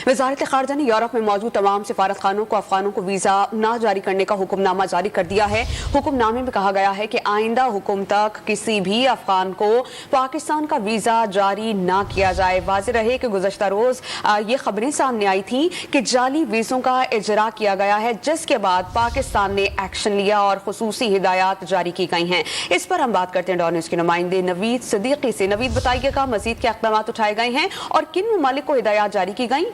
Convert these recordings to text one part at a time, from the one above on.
वज़ारत ख़ारजा ने यूरोप में मौजूद तमाम सिफारतखानों को अफगानों को वीज़ा न जारी करने का हुक्मनामा जारी कर दिया है। हुक्मनामे में कहा गया है कि आइंदा हुक्म तक किसी भी अफगान को पाकिस्तान का वीज़ा जारी ना किया जाए। वाज़ेह रहे कि गुज़श्ता रोज़ ये खबरें सामने आई थी कि जाली वीज़ों का इजरा किया गया है, जिसके बाद पाकिस्तान ने एक्शन लिया और खुसूसी हिदायत जारी की गई हैं। इस पर हम बात करते हैं डॉन न्यूज़ के नुमाइंदे नवीद सिद्दीकी से। नवीद, बताइएगा मज़ीद क्या इक़दाम उठाए गए हैं और किन ममालिक को हिदायत जारी की गई?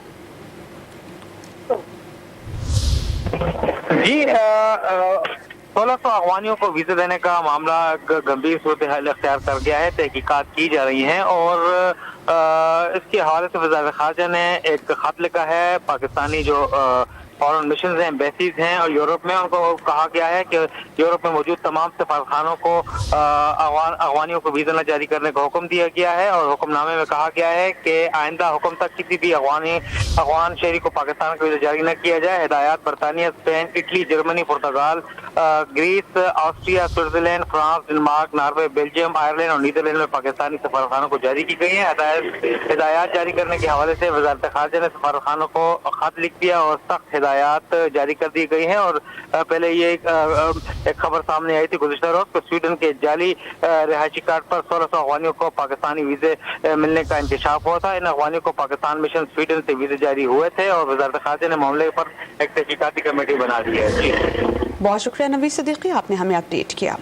जी, 1600 अफगानियों को वीजा देने का मामला गंभीर सूरत हाल अख्तियार कर गया है। तहकीकात की जा रही हैं और इसके हवाले से वज़ारत ख़ारजा ने एक खत लिखा है। पाकिस्तानी जो फॉरेन मिशन हैं, एम्बेसीज हैं और यूरोप में, उनको कहा गया है कि यूरोप में मौजूद तमाम सफारतखानों को अफगानियों को वीजा न जारी करने का हुक्म दिया गया है और हुक्मनामे में कहा गया है कि आइंदा हुक्म तक किसी भी अफगान शहरी को पाकिस्तान का वीजा जारी न किया जाए। हिदायत बरतानिया, Spain, Italy, Germany, Portugal, Greece, Austria, Switzerland, France, Denmark, Norway, Belgium, Ireland और नीदरलैंड में पाकिस्तानी सफारतखानों को जारी की गई है। हिदायत जारी करने के हवाले से वज़ारत ख़ारजा ने सफारतखानों को खत लिख दिया और सख्त हिदायत जारी कर दी गई है। और पहले ये एक खबर सामने आई थी गुज़श्ता रोज को स्वीडन के जाली रिहायशी कार्ड पर 1600 अफगानियों को पाकिस्तानी वीजे मिलने का इंकशाफ हुआ था। इन अफगानियों को पाकिस्तान मिशन स्वीडन से वीजे जारी हुए थे और वज़ारत ख़ारजा ने मामले पर एक तहकीकाती कमेटी बना दी है। बहुत शुक्रिया नवीद सिद्दीकी, आपने हमें अपडेट किया।